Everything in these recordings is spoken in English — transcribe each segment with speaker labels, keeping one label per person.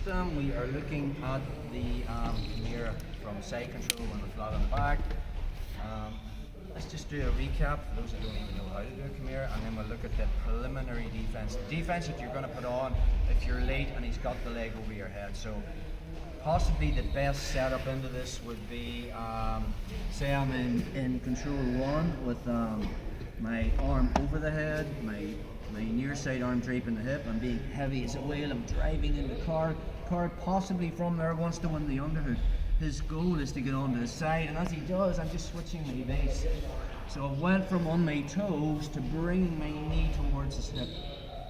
Speaker 1: system, we are looking at the Kimura from side control when we're flat on the back. Let's just do a recap for those that don't even know how to do a Kimura, and then we'll look at the preliminary defense. The defense that you're going to put on if you're late and he's got the leg over your head. So possibly the best setup into this would be, say I'm in control 1 with my arm over the head, my near side arm draping the hip. I'm being heavy as a whale. I'm driving in the car. Possibly from there wants to win the underhook. His goal is to get onto the side, and as he does, I'm just switching my base. So I went from on my toes to bringing my knee towards his hip.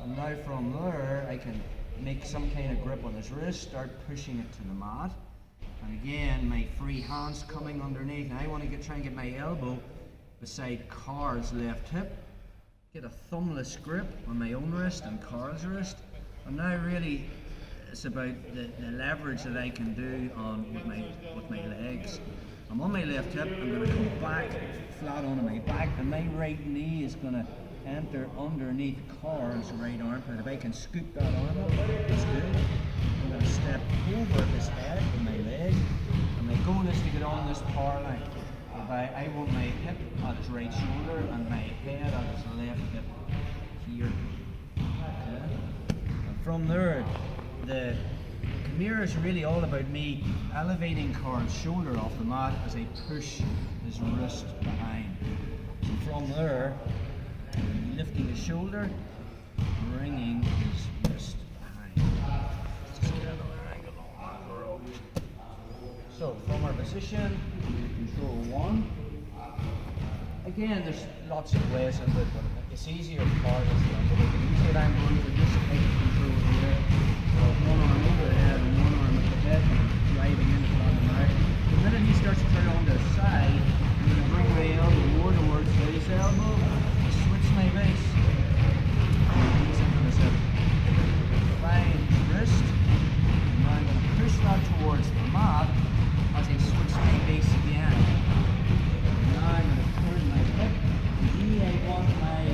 Speaker 1: And now from there, I can make some kind of grip on his wrist, start pushing it to the mat. And again, my free hand's coming underneath, and I want to try and get my elbow beside Carl's left hip. Get a thumbless grip on my own wrist and Carl's wrist. And now really it's about the leverage that I can do with my legs. I'm on my left hip, I'm going to come back flat onto my back, and my right knee is going to enter underneath Carl's right armpit. If I can scoop that arm up, that's good. I'm going to step over his head with my leg, and my goal is to get on this power line. I want my hip at his right shoulder and my head at his left hip here. Okay. And from there, the Kimura is really all about me elevating Carl's shoulder off the mat as I push his wrist behind. So from there, lifting his shoulder, bringing his wrist behind. Let's just get another angle on that rope. So from our position, control 1. Again, there's lots of ways of it, but it's easier for Carl as the underhook. You can see that I'm going for this kind of control here. So one arm over the head and one arm at the head, and driving in front of the mat. The minute he starts to turn on the side, I'm going to bring my elbow more towards his elbow, switch my base. He's into this hip. Find wrist, and now I'm going to push that towards the mat as I switch my base again. And now I'm going to turn my hip. Here I want my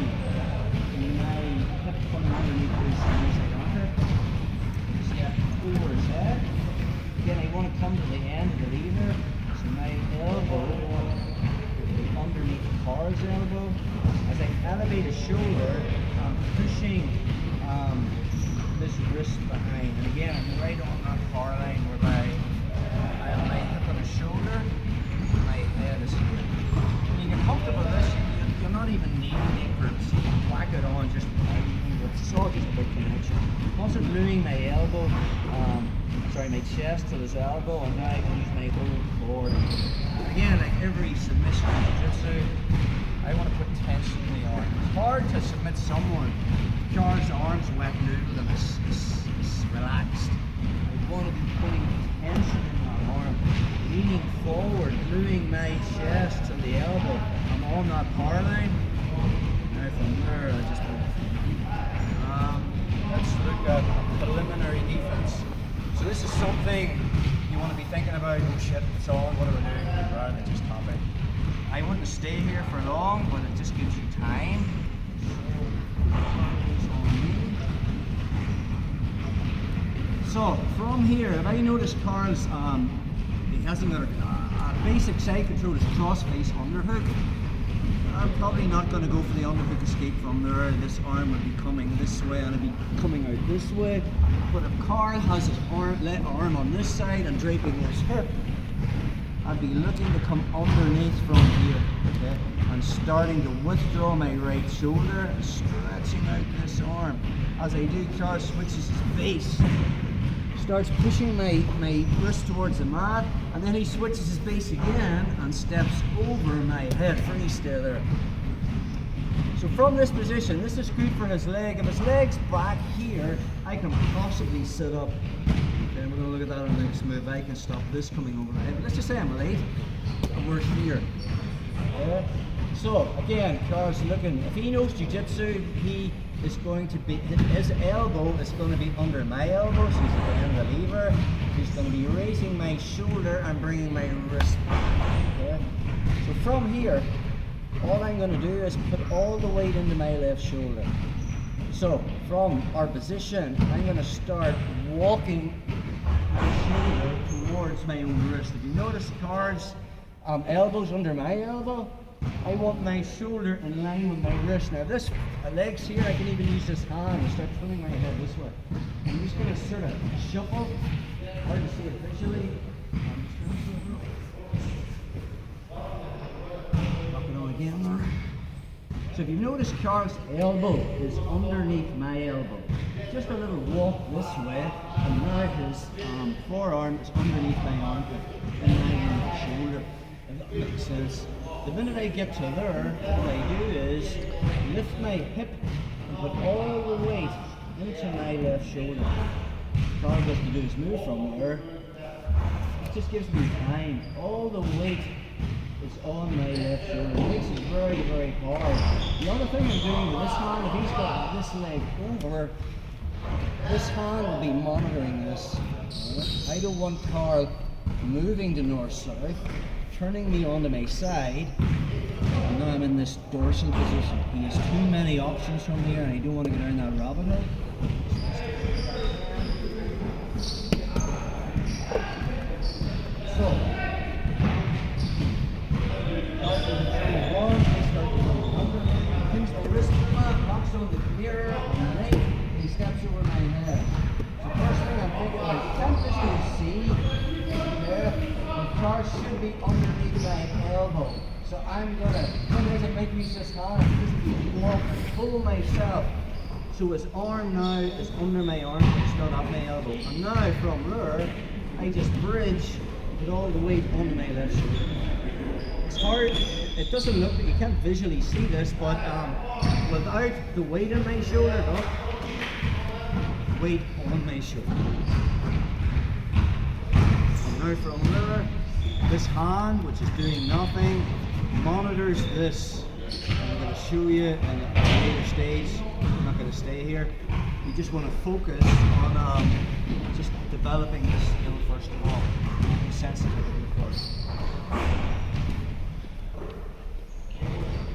Speaker 1: hip coming underneath his side armpit. Step over his head. Again, I want to come to the end of the lever, so my elbow underneath Carl's elbow. As I elevate his shoulder, I'm pushing this wrist behind. And again, I'm right on that power line whereby I have my hip on his shoulder, my head is here. When you get comfortable with this, you're not even needing knee grips. You can whack it on just without knee grips. It's all just about connection. I'm also gluing my elbow, my chest to his elbow, and now I can use my whole core. Again, like every submission in jiu-jitsu, I want to put tension in the arm. It's hard to submit someone. Carl's arm's wet noodle and it's relaxed. I want to be putting tension in my arm, leaning forward, gluing my chest to the elbow. I'm on that power line. Now from there, I just let's look at preliminary defense. So this is something you want to be thinking about. Oh shit, it's on. What are we doing? Rather than just topping. I wouldn't stay here for long, but it just gives you time. So from here, if I notice Carl's, he hasn't got a basic side control is cross face underhook. I'm probably not going to go for the underhook escape from there. This arm would be coming this way and it'd be coming out this way. But if Carl has his arm on this side and draping his hip, I'd be looking to come underneath from here, okay? And starting to withdraw my right shoulder and stretching out this arm. As I do, Carl switches his base. Starts pushing my wrist towards the mat, and then he switches his base again and steps over my head. Free stay there. So from this position, this is good for his leg. If his leg's back here, I can possibly sit up. Okay, we're going to look at that on the next move. I can stop this coming over my head. But let's just say I'm late, and we're here. Okay? So again, Carl's looking. If he knows jiu-jitsu, he is going to be, his elbow is going to be under my elbow, so he's at the end of the lever. He's going to be raising my shoulder and bringing my wrist back. Okay? So from here, all I'm going to do is put all the weight into my left shoulder. So from our position, I'm going to start walking
Speaker 2: shoulder towards my own wrist. If you notice Carl's elbows under my elbow, I want my shoulder in line with my wrist. Now this legs here, I can even use this hand and start turning my head this way. I'm just going to sort of shuffle, hard to see it visually. Lock it on again now. So if you notice Carl's elbow is underneath my elbow. Just a little walk this way, and now his forearm is underneath my armpit and lying on the shoulder. If that makes sense. The minute I get to there, what I do is lift my hip and put all the weight into my left shoulder. All I have to do is move from there. It just gives me time. All the weight is on my left shoulder. It makes it very, very hard. The other thing I'm doing with this hand, if he's got this leg over, this hand will be monitoring this. I don't want Carl moving to north-south, turning me onto my side, and now I'm in this dorsal position. He has too many options from here, and I don't want to go down that rabbit hole. So, pins my wrist up, locks on the mirror, and right, he steps over my head. So first thing I'm thinking, I can't just see there. The car should be underneath my elbow. So I'm gonna, when I make use this hand, just walk, pull myself. So his arm now is under my arm, it's not at my elbow. And now from there, I just bridge, put all the weight onto my left shoulder. It's hard, it doesn't look, you can't visually see this, but without the weight on my shoulder, weight on my shoulder. So now from there, this hand, which is doing nothing, monitors this. I'm going to show you in a later stage. I'm not going to stay here. You just want to focus on just developing this skill first of all. Being sensitivity first.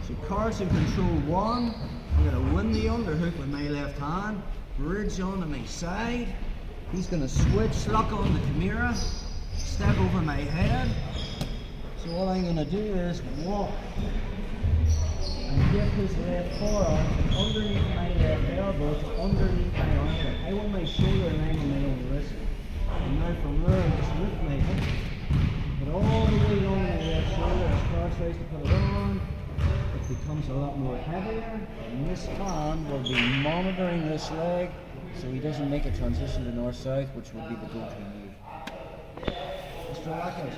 Speaker 2: So Carl's in control one. I'm going to win the underhook with my left hand, bridge onto my side. He's going to switch, lock on the Kimura, step over my head. So all I'm going to do is walk and get his left forearm from underneath my left elbow to underneath my armpit. I want my shoulder lying on my own wrist. And now from there, I just lift my hip, put all the weight on my left shoulder. As Carl tries to put it on, it becomes a lot more heavier. And this hand will be monitoring this leg so he doesn't make a transition to north-south, which would be the go-to move. Mr. Wackos,